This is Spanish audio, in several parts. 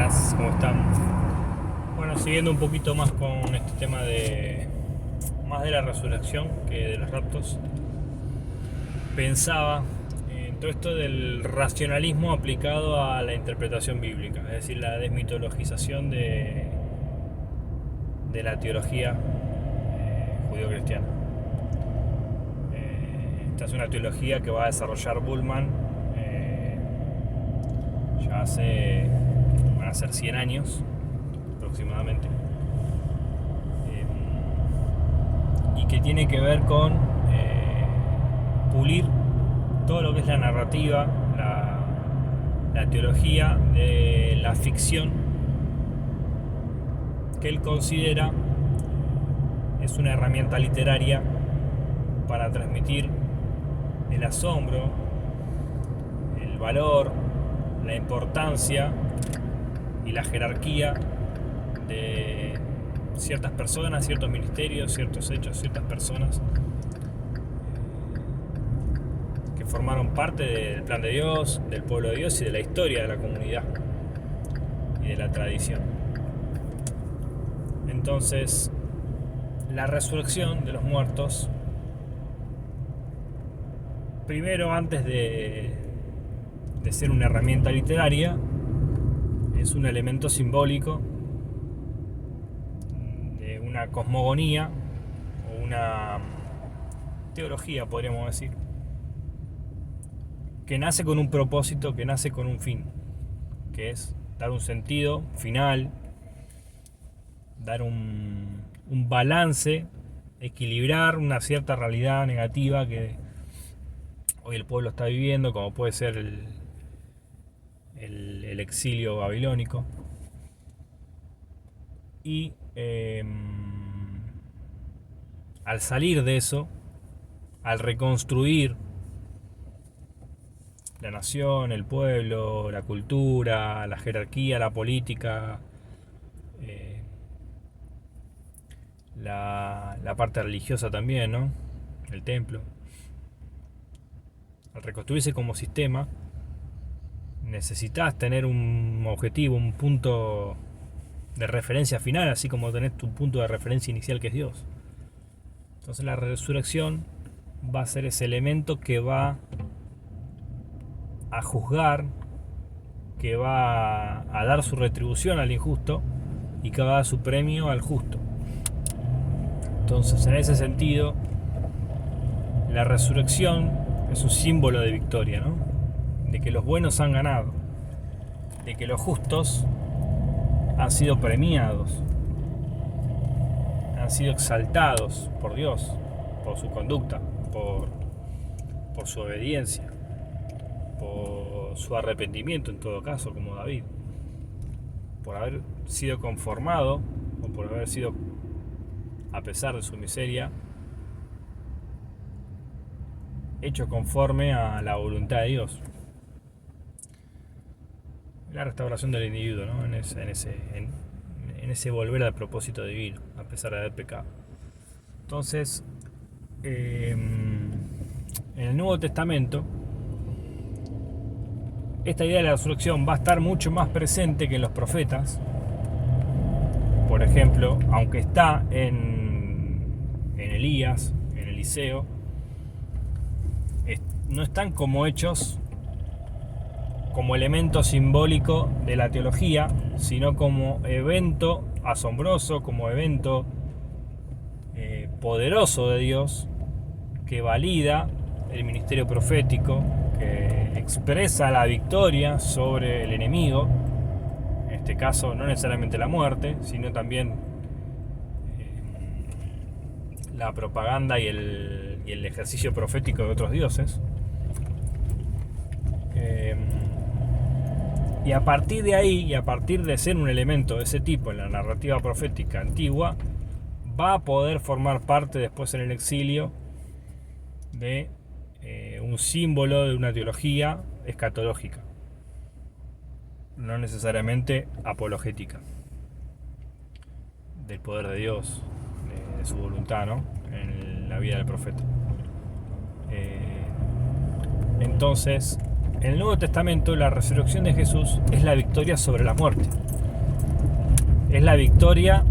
Buenas, ¿cómo están? Bueno, siguiendo un poquito más con este tema más de la resurrección que de los raptos, pensaba en todo esto del racionalismo aplicado a la interpretación bíblica, es decir, la desmitologización de la teología judío-cristiana. Esta es una teología que va a desarrollar Bullman ya van a ser 100 años aproximadamente, y que tiene que ver con pulir todo lo que es la narrativa, la teología de la ficción, que él considera es una herramienta literaria para transmitir el asombro, el valor, la importancia y la jerarquía de ciertas personas, ciertos ministerios, ciertos hechos, ciertas personas que formaron parte del plan de Dios, del pueblo de Dios y de la historia de la comunidad y de la tradición. Entonces, la resurrección de los muertos, primero, antes de ser una herramienta literaria, es un elemento simbólico de una cosmogonía o una teología, podríamos decir, que nace con un propósito, que nace con un fin, que es dar un sentido final, dar un balance, equilibrar una cierta realidad negativa que hoy el pueblo está viviendo, como puede ser el exilio babilónico. Y al salir de eso, al reconstruir la nación, el pueblo, la cultura, la jerarquía, la política, la parte religiosa también, ¿no? El templo. Al reconstruirse como sistema, necesitas tener un objetivo, un punto de referencia final, así como tenés tu punto de referencia inicial, que es Dios. Entonces la resurrección va a ser ese elemento que va a juzgar, que va a dar su retribución al injusto y que va a dar su premio al justo. Entonces, en ese sentido, la resurrección es un símbolo de victoria, ¿no? De que los buenos han ganado, de que los justos han sido premiados, han sido exaltados por Dios, por su conducta, por su obediencia, por su arrepentimiento en todo caso, como David, por haber sido conformado o por haber sido, a pesar de su miseria, hecho conforme a la voluntad de Dios. La restauración del individuo, ¿no? En ese volver al propósito divino, a pesar de haber pecado. Entonces, en el Nuevo Testamento, esta idea de la resurrección va a estar mucho más presente que en los profetas. Por ejemplo, aunque está en Elías, en Eliseo, no están como hechos como elemento simbólico de la teología, sino como evento asombroso, como evento poderoso de Dios, que valida el ministerio profético, que expresa la victoria sobre el enemigo, en este caso no necesariamente la muerte, sino también la propaganda y el ejercicio profético de otros dioses. Y a partir de ahí, y a partir de ser un elemento de ese tipo en la narrativa profética antigua, va a poder formar parte después en el exilio de un símbolo de una teología escatológica, no necesariamente apologética, del poder de Dios, de su voluntad, ¿no? En la vida del profeta. Entonces, En el Nuevo Testamento la resurrección de Jesús es la victoria sobre la muerte. Es la victoria,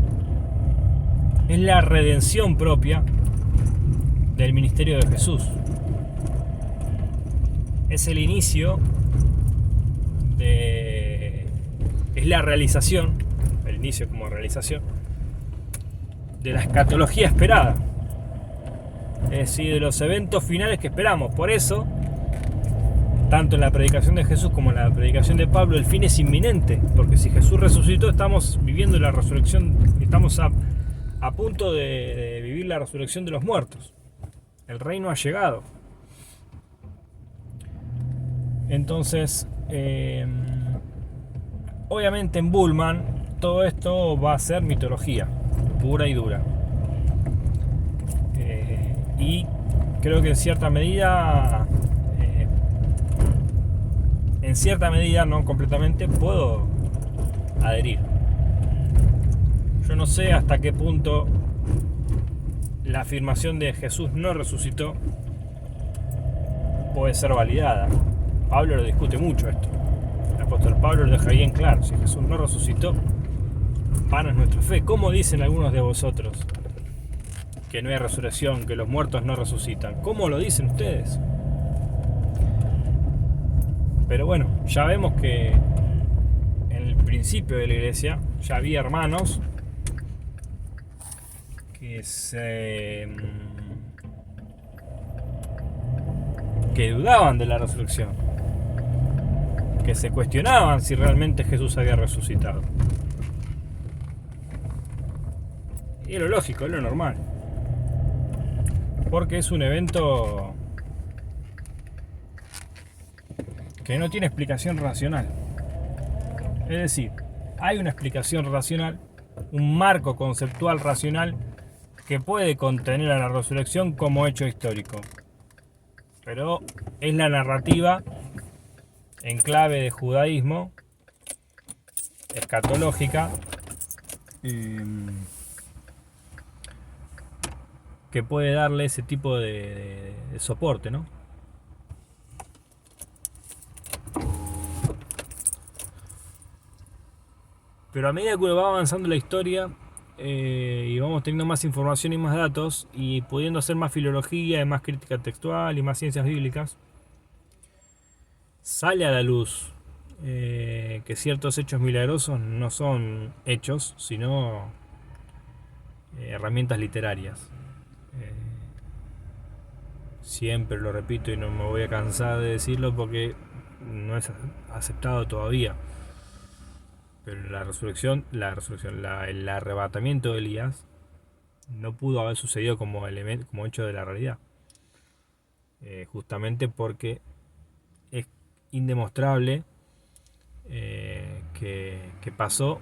es la redención propia del ministerio de Jesús. Es el inicio es la realización, el inicio como realización, de la escatología esperada. Es decir, de los eventos finales que esperamos. Por eso, tanto en la predicación de Jesús como en la predicación de Pablo, el fin es inminente. Porque si Jesús resucitó, estamos viviendo la resurrección, estamos a punto de vivir la resurrección de los muertos. El reino ha llegado. Entonces, obviamente en Bullman todo esto va a ser mitología pura y dura. Y creo que en cierta medida, no completamente, puedo adherir. Yo no sé hasta qué punto la afirmación de Jesús no resucitó puede ser validada. Pablo lo discute mucho esto. El apóstol Pablo lo deja bien claro. Si Jesús no resucitó, vana es nuestra fe. ¿Cómo dicen algunos de vosotros que no hay resurrección, que los muertos no resucitan? ¿Cómo lo dicen ustedes? Pero bueno, ya vemos que en el principio de la iglesia ya había hermanos que dudaban de la resurrección, que se cuestionaban si realmente Jesús había resucitado. Y es lo lógico, es lo normal, porque es un evento que no tiene explicación racional. Es decir, hay una explicación racional, un marco conceptual racional que puede contener a la resurrección como hecho histórico, pero es la narrativa en clave de judaísmo escatológica que puede darle ese tipo de soporte, ¿no? Pero a medida que uno va avanzando la historia y vamos teniendo más información y más datos y pudiendo hacer más filología y más crítica textual y más ciencias bíblicas, sale a la luz que ciertos hechos milagrosos no son hechos, sino herramientas literarias. Siempre lo repito y no me voy a cansar de decirlo porque no es aceptado todavía. Pero el arrebatamiento de Elías no pudo haber sucedido como hecho de la realidad. Justamente porque es indemostrable que pasó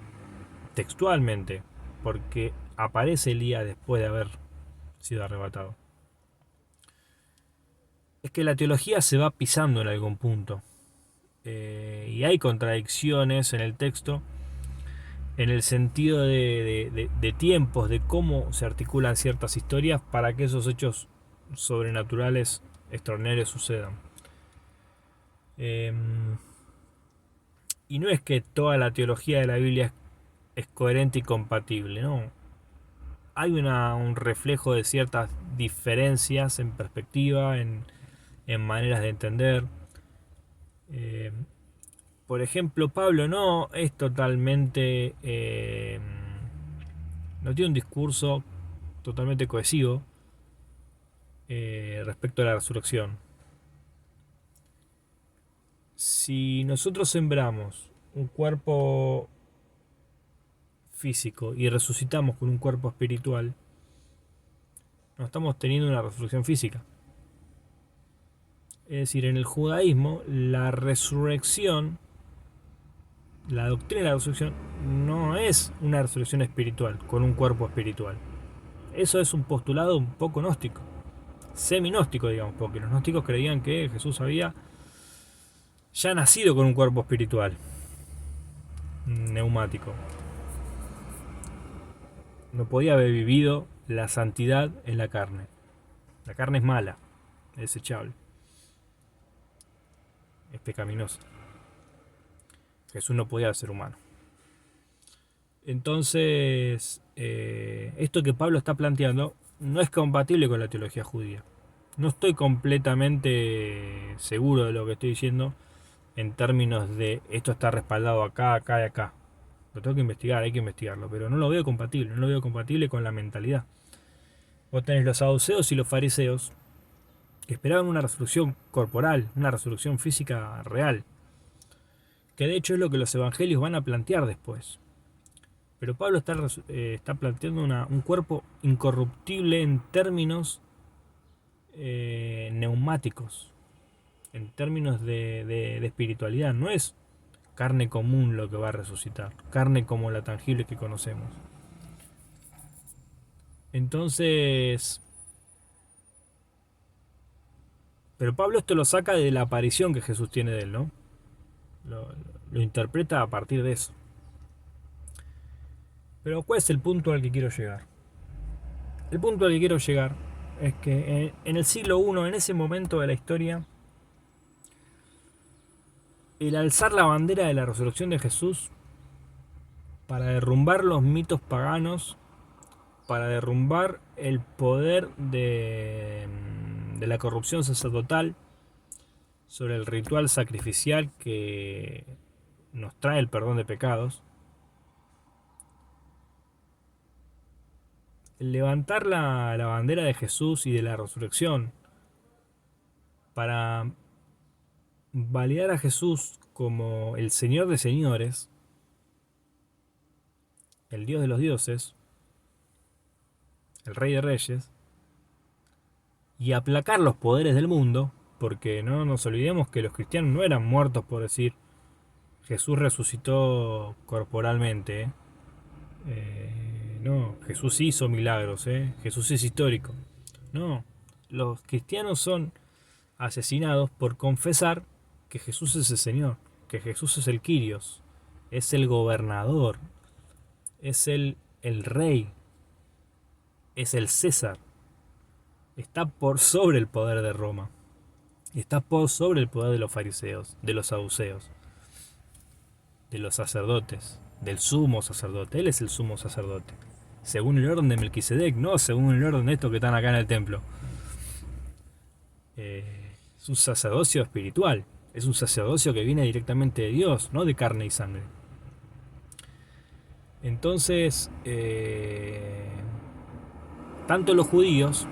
textualmente, porque aparece Elías después de haber sido arrebatado. Es que la teología se va pisando en algún punto. Y hay contradicciones en el texto en el sentido de tiempos, de cómo se articulan ciertas historias para que esos hechos sobrenaturales extraordinarios sucedan. Y no es que toda la teología de la Biblia es coherente y compatible, ¿no? Hay un reflejo de ciertas diferencias en perspectiva, en maneras de entender. Por ejemplo, Pablo no es totalmente... no tiene un discurso totalmente cohesivo respecto a la resurrección. Si nosotros sembramos un cuerpo físico y resucitamos con un cuerpo espiritual, no estamos teniendo una resurrección física. Es decir, en el judaísmo la resurrección, la doctrina de la resurrección no es una resurrección espiritual con un cuerpo espiritual. Eso es un postulado un poco gnóstico, seminóstico, digamos, porque los gnósticos creían que Jesús había ya nacido con un cuerpo espiritual neumático. No podía haber vivido la santidad en la carne. La carne es mala, es desechable. es pecaminosa. Jesús no podía ser humano. Entonces, esto que Pablo está planteando no es compatible con la teología judía. No estoy completamente seguro de lo que estoy diciendo en términos de esto está respaldado acá, acá y acá. Lo tengo que investigar, hay que investigarlo, pero no lo veo compatible, no lo veo compatible con la mentalidad. Vos tenés los saduceos y los fariseos que esperaban una resurrección corporal, una resurrección física real, que de hecho es lo que los evangelios van a plantear después. Pero Pablo está planteando un cuerpo incorruptible en términos neumáticos, en términos de espiritualidad. No es carne común lo que va a resucitar, carne como la tangible que conocemos. Entonces, pero Pablo esto lo saca de la aparición que Jesús tiene de él, ¿no? Lo interpreta a partir de eso. Pero ¿cuál es el punto al que quiero llegar? El punto al que quiero llegar es que en el siglo I, en ese momento de la historia, el alzar la bandera de la resurrección de Jesús para derrumbar los mitos paganos, para derrumbar el poder de la corrupción sacerdotal sobre el ritual sacrificial que nos trae el perdón de pecados, el levantar la bandera de Jesús y de la resurrección para validar a Jesús como el Señor de señores, el Dios de los dioses, el Rey de reyes, y aplacar los poderes del mundo, porque no nos olvidemos que los cristianos no eran muertos por decir Jesús resucitó corporalmente. No, Jesús hizo milagros, Jesús es histórico. No, los cristianos son asesinados por confesar que Jesús es el Señor, que Jesús es el Kyrios, es el gobernador, es el rey, es el César. Está por sobre el poder de Roma. Está por sobre el poder de los fariseos, de los saduceos, de los sacerdotes, del sumo sacerdote. Él es el sumo sacerdote. Según el orden de Melquisedec, no según el orden de estos que están acá en el templo. Es un sacerdocio espiritual. Es un sacerdocio que viene directamente de Dios, no de carne y sangre. Entonces, tanto los judíos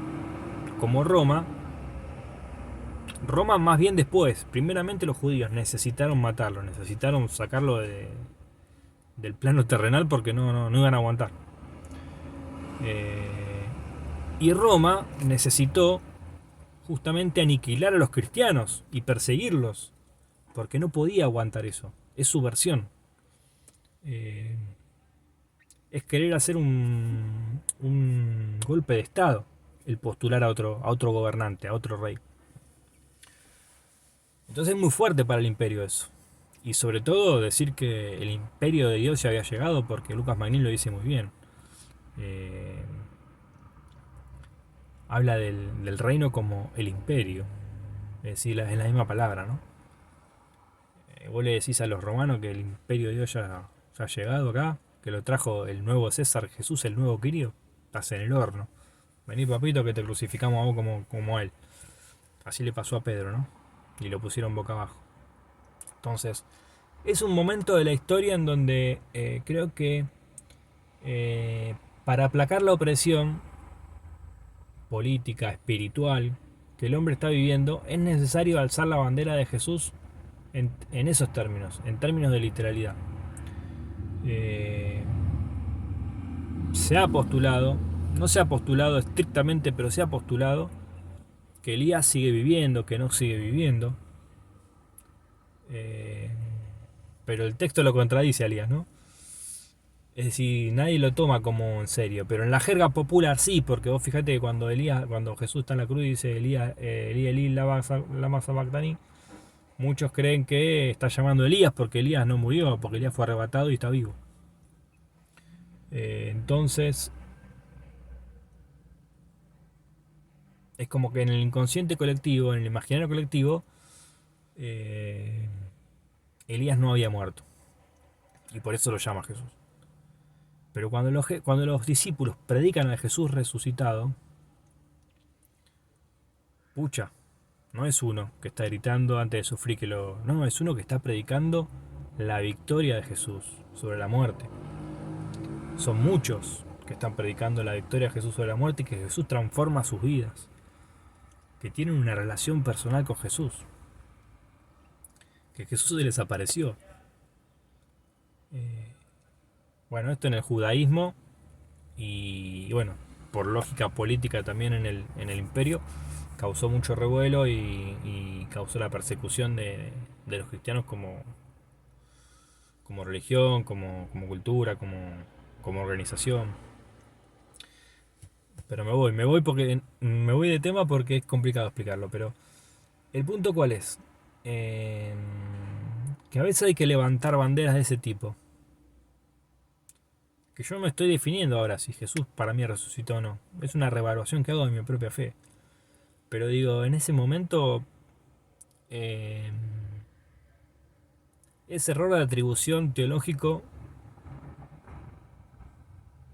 como Roma más bien después, primeramente los judíos necesitaron matarlo, necesitaron sacarlo del plano terrenal porque no iban a aguantar. Y Roma necesitó justamente aniquilar a los cristianos y perseguirlos, porque no podía aguantar eso. Es su versión. Es querer hacer un golpe de estado, el postular a otro gobernante, a otro rey. Entonces es muy fuerte para el imperio eso. Y sobre todo decir que el imperio de Dios ya había llegado, porque Lucas Magnin lo dice muy bien. Habla del reino como el imperio. Es decir, es la misma palabra, ¿no? Vos le decís a los romanos que el imperio de Dios ya ha llegado acá, que lo trajo el nuevo César Jesús, el nuevo Quirio. Estás en el horno. Vení, papito, que te crucificamos a vos como a él. Así le pasó a Pedro, ¿no? Y lo pusieron boca abajo. Entonces, es un momento de la historia en donde creo que para aplacar la opresión política, espiritual, que el hombre está viviendo, es necesario alzar la bandera de Jesús en esos términos, en términos de literalidad. Se ha postulado, no se ha postulado estrictamente, pero se ha postulado que Elías sigue viviendo, que no sigue viviendo. Pero el texto lo contradice a Elías, ¿no? Es decir, nadie lo toma como en serio, pero en la jerga popular sí, porque vos fíjate que cuando Jesús está en la cruz y dice Elías, Elí, lama sabactani, muchos creen que está llamando a Elías porque Elías no murió, porque Elías fue arrebatado y está vivo. Entonces, es como que en el inconsciente colectivo, en el imaginario colectivo, eh, Elías no había muerto y por eso lo llama Jesús. Pero cuando los discípulos predican al Jesús resucitado, pucha, no es uno que está gritando antes de sufrir que lo... No, es uno que está predicando la victoria de Jesús sobre la muerte. Son muchos que están predicando la victoria de Jesús sobre la muerte y que Jesús transforma sus vidas, que tienen una relación personal con Jesús, que Jesús se les apareció. Bueno, esto en el judaísmo y bueno, por lógica política también en el imperio, causó mucho revuelo y causó la persecución de los cristianos como religión, como cultura, como organización. Pero me voy de tema porque es complicado explicarlo. Pero el punto cuál es, Eh, que a veces hay que levantar banderas de ese tipo. Que yo me estoy definiendo ahora si Jesús para mí resucitó o no. Es una revaluación que hago de mi propia fe. Pero digo, en ese momento, eh, ese error de atribución teológico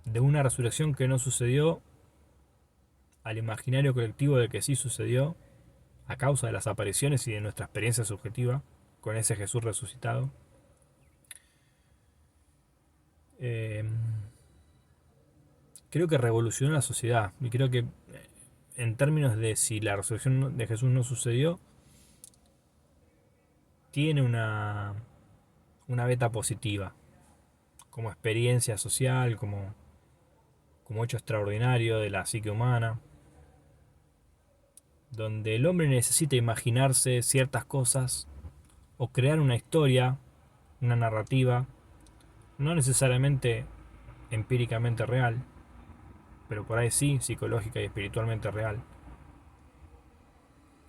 de una resurrección que no sucedió al imaginario colectivo de que sí sucedió a causa de las apariciones y de nuestra experiencia subjetiva con ese Jesús resucitado. Eh, Creo que revolucionó la sociedad y creo que en términos de si la resurrección de Jesús no sucedió, tiene una beta positiva como experiencia social, como hecho extraordinario de la psique humana, donde el hombre necesita imaginarse ciertas cosas o crear una historia, una narrativa, no necesariamente empíricamente real, pero por ahí sí, psicológica y espiritualmente real,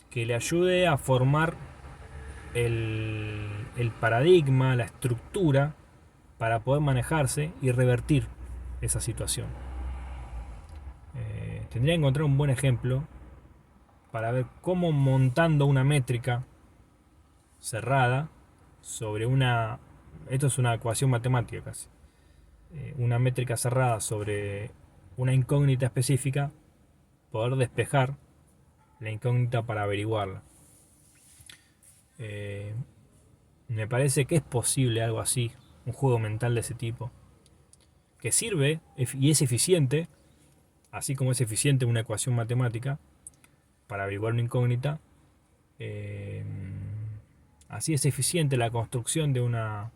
que le ayude a formar el paradigma, la estructura para poder manejarse y revertir esa situación. Tendría que encontrar un buen ejemplo para ver cómo montando una métrica cerrada sobre una... Esto es una ecuación matemática casi. Una métrica cerrada sobre una incógnita específica, poder despejar la incógnita para averiguarla. Me parece que es posible algo así, un juego mental de ese tipo, que sirve y es eficiente, así como es eficiente una ecuación matemática para averiguar una incógnita. Eh, Así es eficiente la construcción de una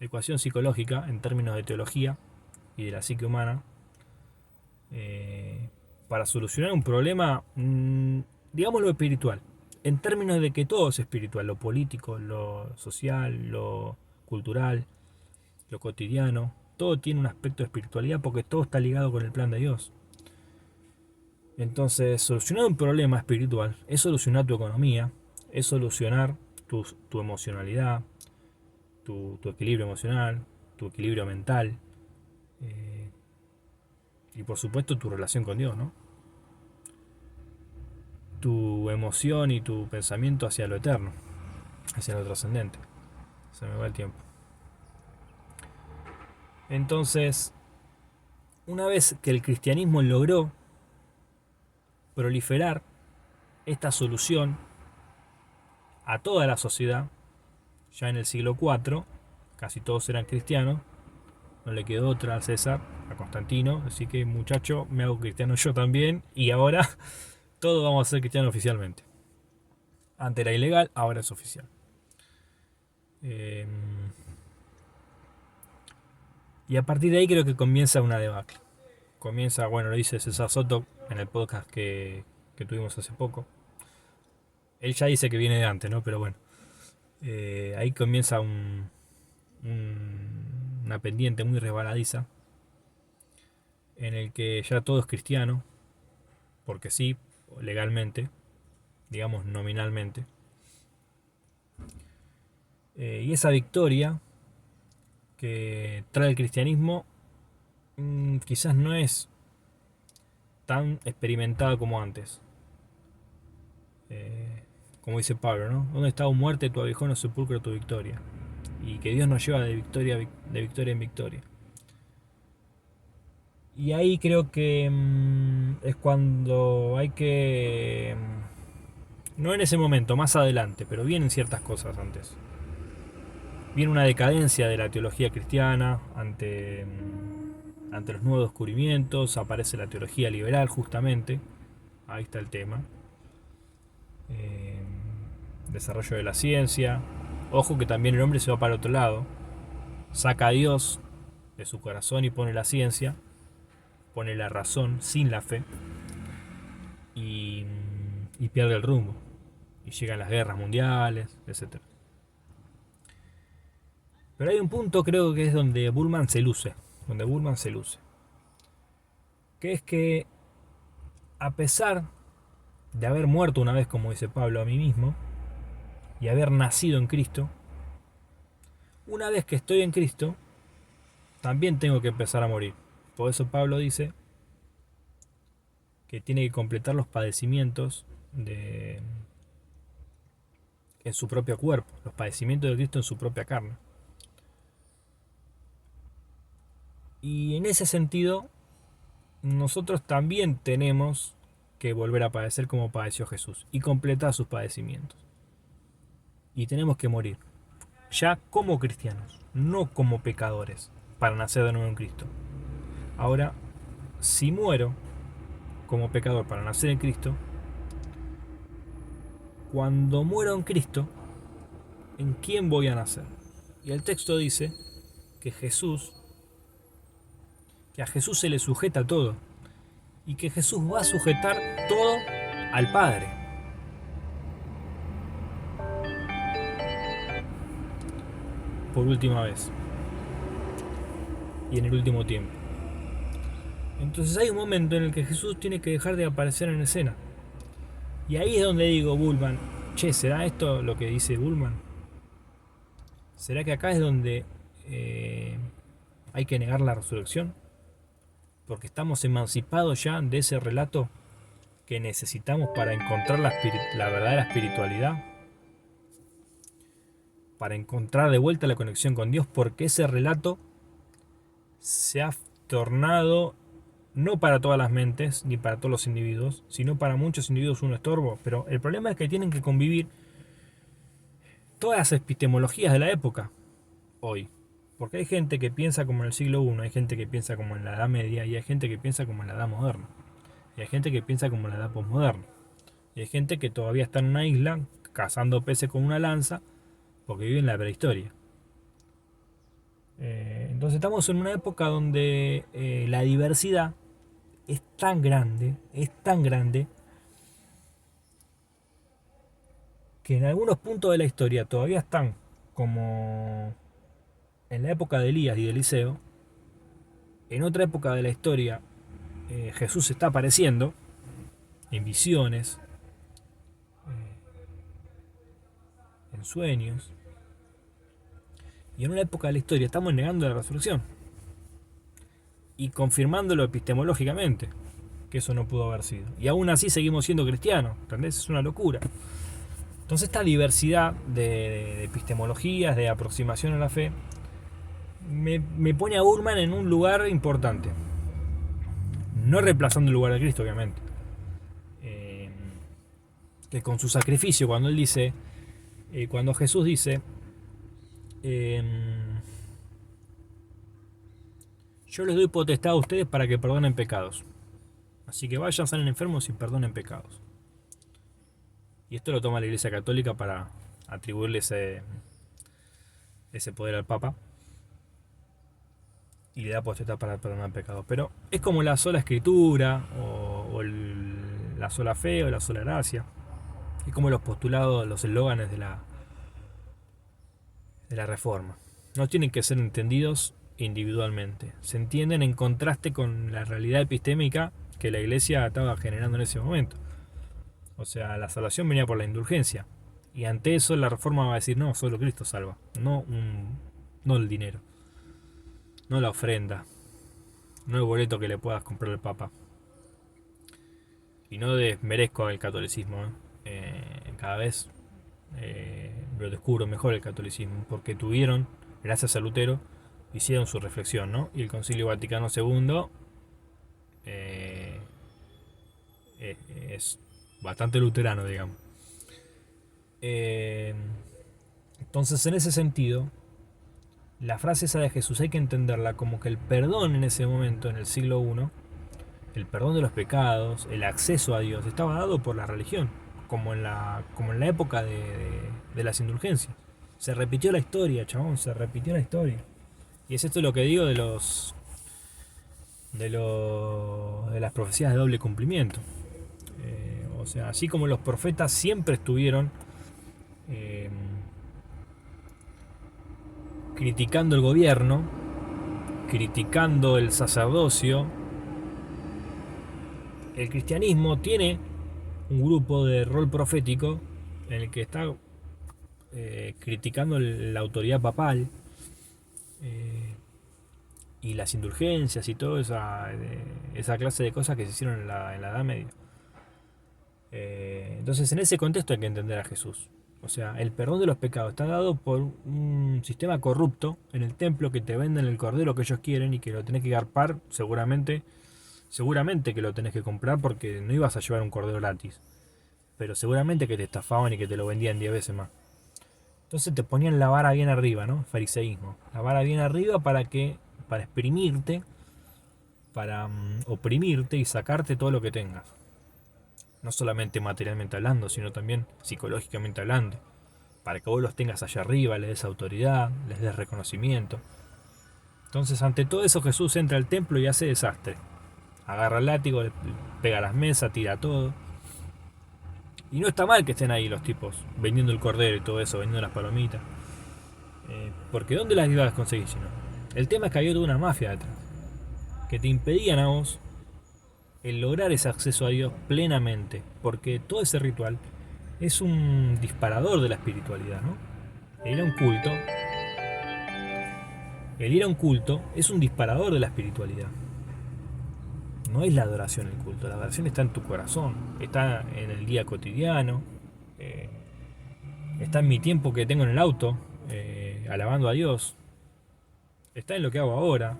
ecuación psicológica en términos de teología y de la psique humana para solucionar un problema, digamos lo espiritual, en términos de que todo es espiritual, lo político, lo social, lo cultural, lo cotidiano, todo tiene un aspecto de espiritualidad porque todo está ligado con el plan de Dios. Entonces, solucionar un problema espiritual es solucionar tu economía, es solucionar tu emocionalidad, tu equilibrio emocional, tu equilibrio mental eh, y por supuesto tu relación con Dios, ¿no? Tu emoción y tu pensamiento hacia lo eterno, hacia lo trascendente. Se me va el tiempo. Entonces, una vez que el cristianismo logró proliferar esta solución a toda la sociedad, ya en el siglo IV, casi todos eran cristianos, no le quedó otra al César, a Constantino, así que muchacho, me hago cristiano yo también, y ahora todos vamos a ser cristianos oficialmente. Antes era ilegal, ahora es oficial. Y a partir de ahí creo que comienza una debacle. Comienza, bueno, lo dice César Soto en el podcast que tuvimos hace poco. Él ya dice que viene de antes, ¿no? Pero bueno, ahí comienza una pendiente muy resbaladiza en el que ya todo es cristiano, porque sí, legalmente, digamos nominalmente. Y esa victoria que trae el cristianismo quizás no es tan experimentada como antes. como dice Pablo, ¿no? ¿Dónde está, muerte, tu aguijón, o sepulcro, tu victoria? Y que Dios nos lleva de victoria en victoria. Y ahí creo que es cuando hay que... no en ese momento, más adelante, pero vienen ciertas cosas antes. Viene una decadencia de la teología cristiana ante los nuevos descubrimientos, aparece la teología liberal justamente, ahí está el tema. Desarrollo de la ciencia. Ojo que también el hombre se va para otro lado, saca a Dios de su corazón y pone la ciencia, pone la razón sin la fe y, y pierde el rumbo. Y llegan las guerras mundiales, etc. Pero hay un punto, creo que es donde Bullman se luce. Que es que, a pesar de haber muerto una vez, como dice Pablo, a mí mismo, y haber nacido en Cristo, una vez que estoy en Cristo, también tengo que empezar a morir. Por eso Pablo dice que tiene que completar los padecimientos en su propio cuerpo, los padecimientos de Cristo en su propia carne. Y en ese sentido, nosotros también tenemos que volver a padecer como padeció Jesús y completar sus padecimientos. Y tenemos que morir, ya como cristianos, no como pecadores, para nacer de nuevo en Cristo. Ahora, si muero como pecador para nacer en Cristo, cuando muero en Cristo, ¿en quién voy a nacer? Y el texto dice que a Jesús se le sujeta todo, y que Jesús va a sujetar todo al Padre. Por última vez. Y en el último tiempo. Entonces hay un momento en el que Jesús tiene que dejar de aparecer en escena. Y ahí es donde digo, Bullman, che, ¿será esto lo que dice Bullman? ¿Será que acá es donde hay que negar la resurrección? Porque estamos emancipados ya de ese relato que necesitamos para encontrar la verdadera espiritualidad, para encontrar de vuelta la conexión con Dios, porque ese relato se ha tornado no para todas las mentes ni para todos los individuos, sino para muchos individuos un estorbo. Pero el problema es que tienen que convivir todas las epistemologías de la época hoy. Porque hay gente que piensa como en el siglo I, hay gente que piensa como en la Edad Media y hay gente que piensa como en la Edad Moderna. Y hay gente que piensa como en la Edad Postmoderna. Y hay gente que todavía está en una isla cazando peces con una lanza porque vive en la prehistoria. Entonces estamos en una época donde la diversidad es tan grande, que en algunos puntos de la historia todavía están como en la época de Elías y de Eliseo. En otra época de la historia Jesús está apareciendo en visiones, en sueños. Y en una época de la historia estamos negando la resurrección y confirmándolo epistemológicamente, que eso no pudo haber sido. Y aún así seguimos siendo cristianos, ¿entendés? Es una locura. Entonces esta diversidad de epistemologías, de aproximación a la fe, me pone a Burman en un lugar importante. No reemplazando el lugar de Cristo, obviamente. Que con su sacrificio, cuando él dice, cuando Jesús dice, yo les doy potestad a ustedes para que perdonen pecados. Así que vayan, salen enfermos y perdonen pecados. Y esto lo toma la Iglesia Católica para atribuirle ese poder al Papa. Y le da potestad para perdonar pecados. Pero es como la sola escritura, o la sola fe, o la sola gracia. Es como los postulados, los eslóganes de la Reforma. No tienen que ser entendidos individualmente. Se entienden en contraste con la realidad epistémica que la Iglesia estaba generando en ese momento. O sea, la salvación venía por la indulgencia. Y ante eso la Reforma va a decir, no, solo Cristo salva. No el dinero. No la ofrenda. No el boleto que le puedas comprar al Papa. Y no desmerezco el catolicismo. Cada vez lo descubro mejor el catolicismo, porque tuvieron, gracias a Lutero, hicieron su reflexión, ¿no? Y el Concilio Vaticano II eh, es bastante luterano, digamos. Eh, entonces, en ese sentido, la frase esa de Jesús hay que entenderla como que el perdón en ese momento, en el siglo I, el perdón de los pecados, el acceso a Dios, estaba dado por la religión, como en la época de las indulgencias. Se repitió la historia, chabón, se repitió la historia. Y es esto lo que digo de las profecías de doble cumplimiento. O sea, así como los profetas siempre estuvieron eh, criticando el gobierno, criticando el sacerdocio, el cristianismo tiene un grupo de rol profético en el que está criticando la autoridad papal eh, y las indulgencias y toda esa clase de cosas que se hicieron en la Edad Media. Entonces, en ese contexto hay que entender a Jesús. O sea, el perdón de los pecados está dado por un sistema corrupto en el templo que te venden el cordero que ellos quieren y que lo tenés que garpar seguramente que lo tenés que comprar porque no ibas a llevar un cordero gratis. Pero seguramente que te estafaban y que te lo vendían 10 veces más. Entonces te ponían la vara bien arriba, ¿no? Fariseísmo. La vara bien arriba para exprimirte, para oprimirte y sacarte todo lo que tengas. No solamente materialmente hablando, sino también psicológicamente hablando. Para que vos los tengas allá arriba, les des autoridad, les des reconocimiento. Entonces, ante todo eso, Jesús entra al templo y hace desastre. Agarra el látigo, pega las mesas, tira todo. Y no está mal que estén ahí los tipos vendiendo el cordero y todo eso, vendiendo las palomitas. Porque ¿dónde las ibas a conseguir si no? El tema es que había toda una mafia detrás. Que te impedían a vos el lograr ese acceso a Dios plenamente. Porque todo ese ritual es un disparador de la espiritualidad, ¿no? El ir a un culto. El ir a un culto es un disparador de la espiritualidad. No es la adoración el culto, la adoración está en tu corazón, está en el día cotidiano, eh, está en mi tiempo que tengo en el auto, alabando a Dios, está en lo que hago ahora,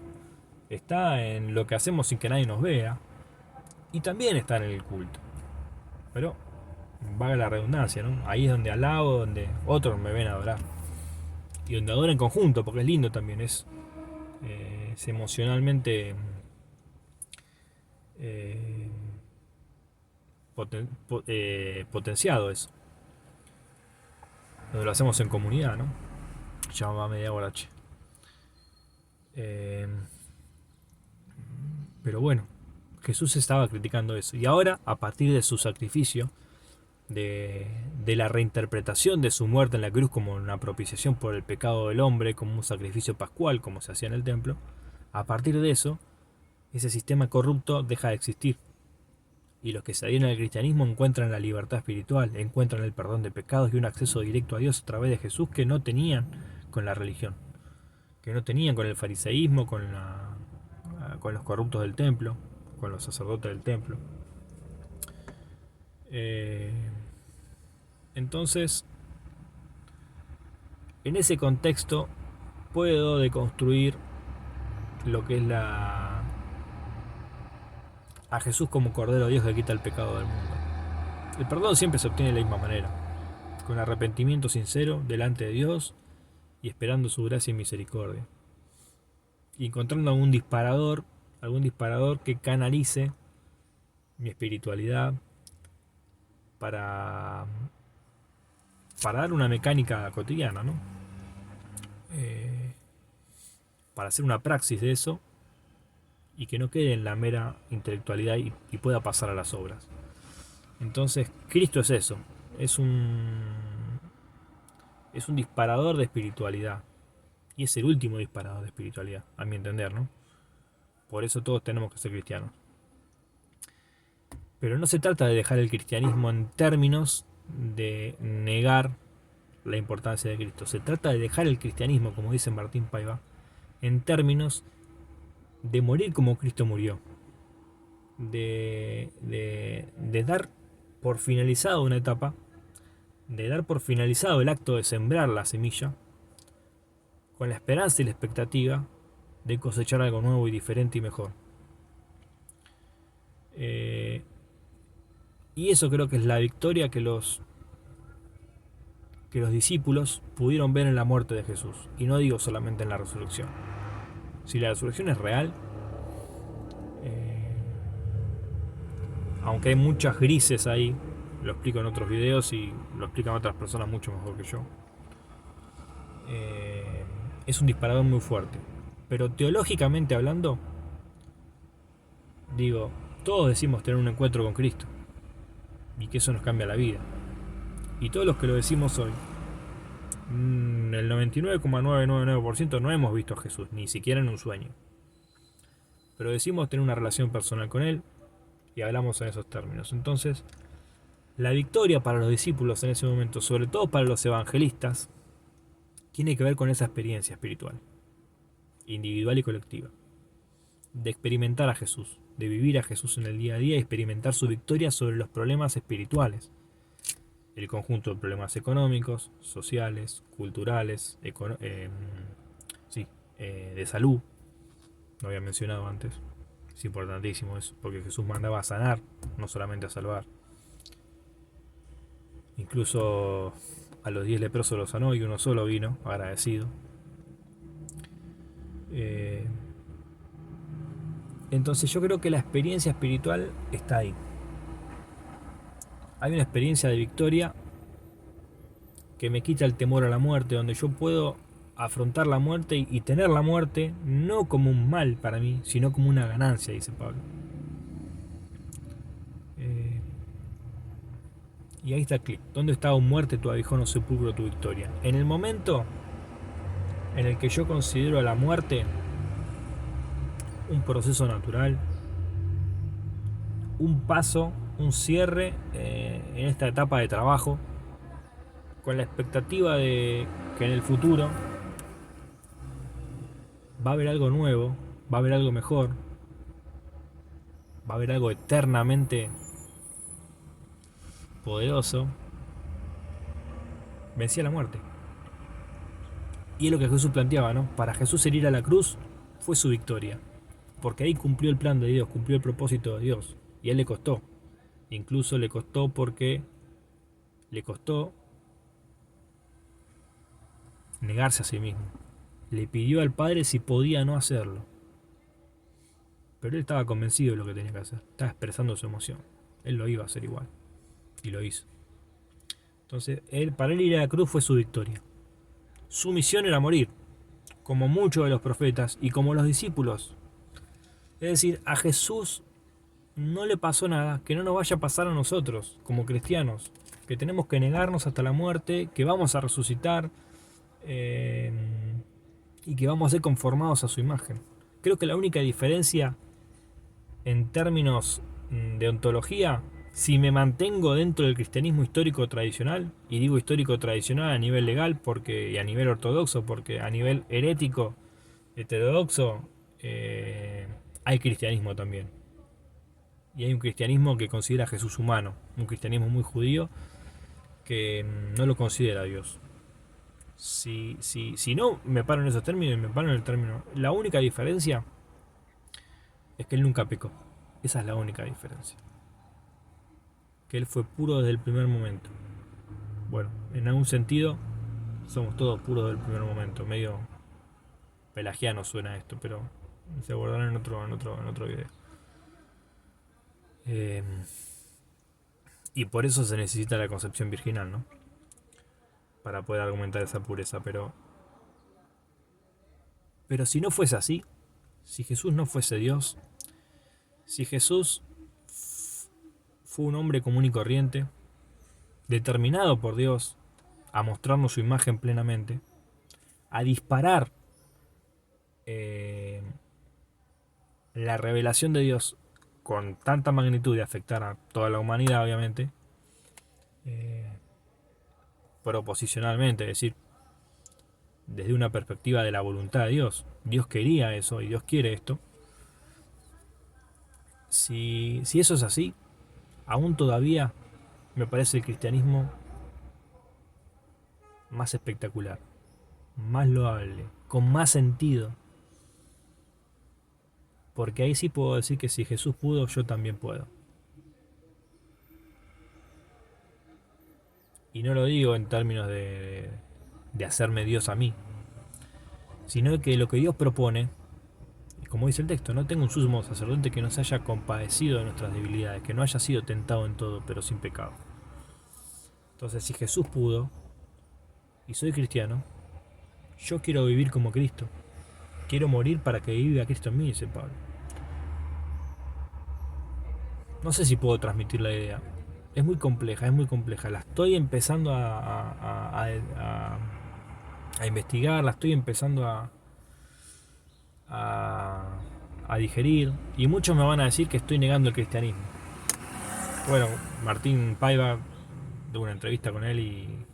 está en lo que hacemos sin que nadie nos vea, y también está en el culto. Pero, valga la redundancia, ¿no? Ahí es donde alabo, donde otros me ven adorar. Y donde adoro en conjunto, porque es lindo también, es emocionalmente eh, potenciado eso. Donde lo hacemos en comunidad, ¿no? Ya va media hora, che. Eh, pero bueno, Jesús estaba criticando eso. Y ahora, a partir de su sacrificio, de la reinterpretación de su muerte en la cruz como una propiciación por el pecado del hombre, como un sacrificio pascual, como se hacía en el templo, a partir de eso, ese sistema corrupto deja de existir. Y los que se adhieren al cristianismo encuentran la libertad espiritual, encuentran el perdón de pecados y un acceso directo a Dios a través de Jesús que no tenían con la religión, que no tenían con el fariseísmo, con los corruptos del templo, con los sacerdotes del templo. Entonces, en ese contexto puedo deconstruir lo que es a Jesús como Cordero de Dios que quita el pecado del mundo. El perdón siempre se obtiene de la misma manera, con arrepentimiento sincero delante de Dios y esperando su gracia y misericordia. Y encontrando algún disparador que canalice mi espiritualidad para dar una mecánica cotidiana, ¿no? Para hacer una praxis de eso y que no quede en la mera intelectualidad y pueda pasar a las obras. Entonces, Cristo es eso, es un disparador de espiritualidad y es el último disparador de espiritualidad, a mi entender, ¿no? Por eso todos tenemos que ser cristianos. Pero no se trata de dejar el cristianismo en términos de negar la importancia de Cristo. Se trata de dejar el cristianismo, como dice Martín Paiva, en términos de morir como Cristo murió. De dar por finalizada una etapa de dar por finalizado el acto de sembrar la semilla, con la esperanza y la expectativa de cosechar algo nuevo y diferente y mejor. Y eso creo que es la victoria que los discípulos pudieron ver en la muerte de Jesús. Y no digo solamente en la resurrección. Si la resurrección es real, aunque hay muchas grises ahí, lo explico en otros videos y lo explican otras personas mucho mejor que yo, es un disparador muy fuerte. Pero teológicamente hablando, digo, todos decimos tener un encuentro con Cristo y que eso nos cambia la vida. Y todos los que lo decimos hoy, el 99,999% no hemos visto a Jesús, ni siquiera en un sueño. Pero decimos tener una relación personal con Él y hablamos en esos términos. Entonces, la victoria para los discípulos en ese momento, sobre todo para los evangelistas, tiene que ver con esa experiencia espiritual, individual y colectiva, de experimentar a Jesús, de vivir a Jesús en el día a día y experimentar su victoria sobre los problemas espirituales, el conjunto de problemas económicos, sociales, culturales, de salud, lo había mencionado antes, es importantísimo eso, porque Jesús mandaba a sanar, no solamente a salvar. Incluso a los 10 leprosos los sanó y uno solo vino, agradecido. Entonces yo creo que la experiencia espiritual está ahí. Hay una experiencia de victoria que me quita el temor a la muerte, donde yo puedo afrontar la muerte y tener la muerte no como un mal para mí, sino como una ganancia, dice Pablo. Y ahí está el clic. ¿Dónde está, oh muerte, tu aguijón, o sepulcro, tu victoria? En el momento en el que yo considero a la muerte un proceso natural, un paso, un cierre en esta etapa de trabajo, con la expectativa de que en el futuro va a haber algo nuevo, va a haber algo mejor, va a haber algo eternamente poderoso, vencía la muerte. Y es lo que Jesús planteaba, ¿no? Para Jesús el ir a la cruz fue su victoria, porque ahí cumplió el plan de Dios, cumplió el propósito de Dios, y a él le costó. Incluso le costó porque le costó negarse a sí mismo. Le pidió al Padre si podía no hacerlo. Pero él estaba convencido de lo que tenía que hacer. Estaba expresando su emoción. Él lo iba a hacer igual. Y lo hizo. Entonces, para él ir a la cruz fue su victoria. Su misión era morir, como muchos de los profetas y como los discípulos. Es decir, a Jesús no le pasó nada que no nos vaya a pasar a nosotros, como cristianos. Que tenemos que negarnos hasta la muerte, que vamos a resucitar y que vamos a ser conformados a su imagen. Creo que la única diferencia en términos de ontología, si me mantengo dentro del cristianismo histórico tradicional, y digo histórico tradicional a nivel legal y a nivel ortodoxo, porque a nivel herético, heterodoxo, hay cristianismo también. Y hay un cristianismo que considera a Jesús humano, un cristianismo muy judío que no lo considera a Dios. Si no me paro en esos términos, me paro en el término. La única diferencia es que él nunca pecó. Esa es la única diferencia. Que él fue puro desde el primer momento. Bueno, en algún sentido somos todos puros desde el primer momento. Medio pelagiano suena esto, pero se abordará en otro video. Y por eso se necesita la concepción virginal, ¿no? Para poder argumentar esa pureza, pero si no fuese así, si Jesús no fuese Dios, si Jesús fue un hombre común y corriente, determinado por Dios a mostrarnos su imagen plenamente, a disparar la revelación de Dios con tanta magnitud y afectar a toda la humanidad, obviamente, proposicionalmente, es decir, desde una perspectiva de la voluntad de Dios. Dios quería eso y Dios quiere esto. Si eso es así, aún todavía me parece el cristianismo más espectacular, más loable, con más sentido. Porque ahí sí puedo decir que si Jesús pudo, yo también puedo. Y no lo digo en términos de hacerme Dios a mí, sino que lo que Dios propone, como dice el texto, no tengo un sumo sacerdote que no se haya compadecido de nuestras debilidades, que no haya sido tentado en todo, pero sin pecado. Entonces, si Jesús pudo, y soy cristiano, yo quiero vivir como Cristo. Quiero morir para que viva Cristo en mí, dice Pablo. No sé si puedo transmitir la idea. Es muy compleja, es muy compleja. La estoy empezando a investigar, la estoy empezando a digerir. Y muchos me van a decir que estoy negando el cristianismo. Bueno, Martín Paiva, tuve una entrevista con él y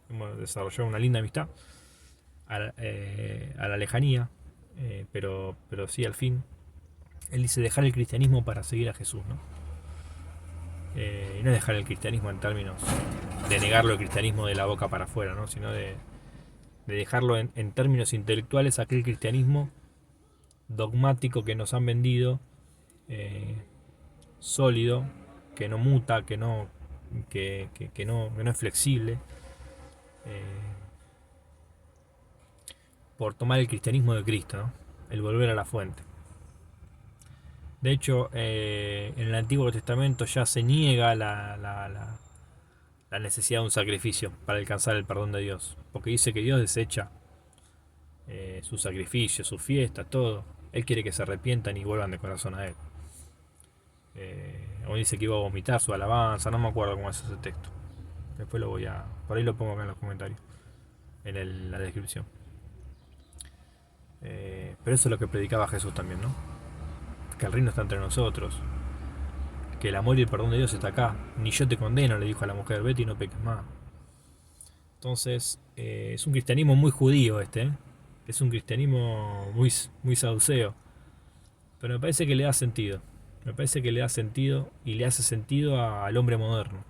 hemos desarrollado una linda amistad a la lejanía, pero sí al fin. Él dice dejar el cristianismo para seguir a Jesús, ¿no? Y no es dejar el cristianismo en términos de negarlo el cristianismo de la boca para afuera, ¿no? Sino de dejarlo en términos intelectuales aquel cristianismo dogmático que nos han vendido, sólido, que no muta, que no es flexible, por tomar el cristianismo de Cristo, ¿no? El volver a la fuente. De hecho, en el Antiguo Testamento ya se niega la necesidad de un sacrificio para alcanzar el perdón de Dios, porque dice que Dios desecha sus sacrificios, sus fiestas, todo. Él quiere que se arrepientan y vuelvan de corazón a Él. O dice que iba a vomitar su alabanza, no me acuerdo cómo es ese texto. Después por ahí lo pongo acá en los comentarios, en la descripción. Pero eso es lo que predicaba Jesús también, ¿no? Que el reino está entre nosotros, que el amor y el perdón de Dios está acá. Ni yo te condeno, le dijo a la mujer, vete y no peques más. Entonces, es un cristianismo muy judío este, es un cristianismo muy, muy saduceo, pero me parece que le da sentido. Me parece que le da sentido y le hace sentido al hombre moderno.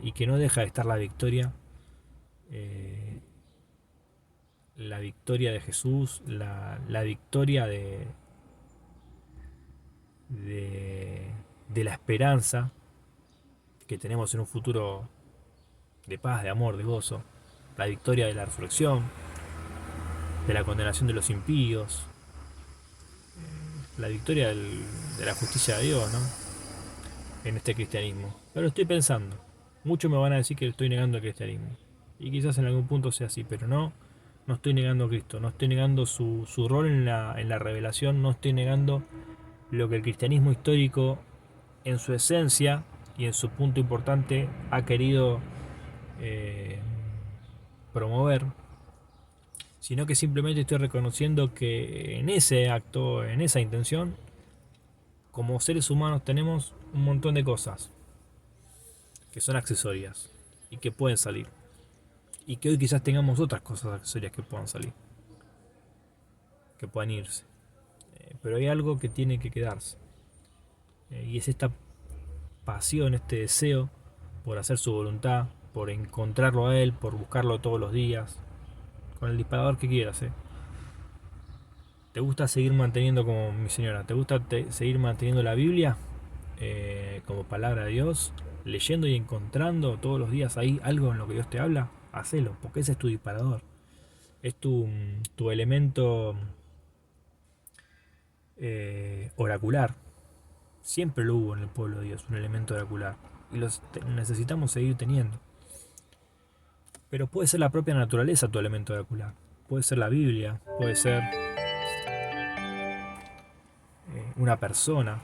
Y que no deja de estar la victoria de Jesús, la victoria de la esperanza que tenemos en un futuro de paz, de amor, de gozo, la victoria de la resurrección, de la condenación de los impíos, la victoria de la justicia de Dios, ¿no? En este cristianismo. Pero estoy pensando, muchos me van a decir que estoy negando el cristianismo, y quizás en algún punto sea así, pero no estoy negando a Cristo, no estoy negando su rol en la revelación, no estoy negando lo que el cristianismo histórico en su esencia y en su punto importante ha querido promover, sino que simplemente estoy reconociendo que en ese acto, en esa intención, como seres humanos tenemos un montón de cosas que son accesorias y que pueden salir, y que hoy quizás tengamos otras cosas accesorias que puedan salir, que puedan irse, pero hay algo que tiene que quedarse, y es esta pasión, este deseo por hacer su voluntad, por encontrarlo a Él, por buscarlo todos los días, con el disparador que quieras. ¿Te gusta seguir manteniendo, como mi señora, te gusta seguir manteniendo la Biblia como palabra de Dios, leyendo y encontrando todos los días ahí algo en lo que Dios te habla? Hacelo, porque ese es tu disparador, es tu elemento oracular. Siempre lo hubo en el pueblo de Dios, un elemento oracular, y los necesitamos seguir teniendo. Pero puede ser la propia naturaleza tu elemento oracular, puede ser la Biblia, puede ser una persona.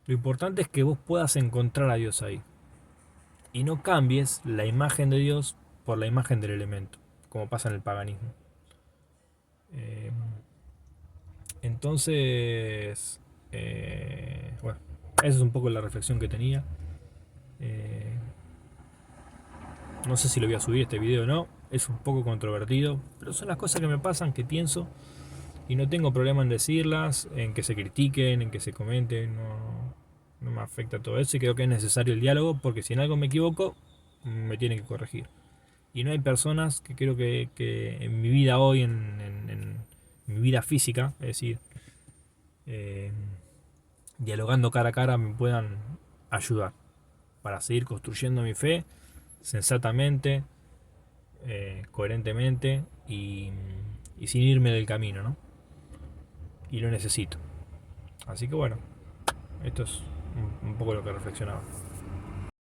Lo importante es que vos puedas encontrar a Dios ahí y no cambies la imagen de Dios por la imagen del elemento, como pasa en el paganismo. Entonces, bueno, esa es un poco la reflexión que tenía. No sé si lo voy a subir este video o no, es un poco controvertido, pero son las cosas que me pasan, que pienso, y no tengo problema en decirlas, en que se critiquen, en que se comenten, no me afecta todo eso, y creo que es necesario el diálogo, porque si en algo me equivoco, me tiene que corregir. Y no hay personas que creo que en mi vida hoy, en mi vida física, es decir, eh, dialogando cara a cara, me puedan ayudar para seguir construyendo mi fe sensatamente, coherentemente y sin irme del camino, ¿no? Y lo necesito. Así que bueno, esto es un poco lo que reflexionaba.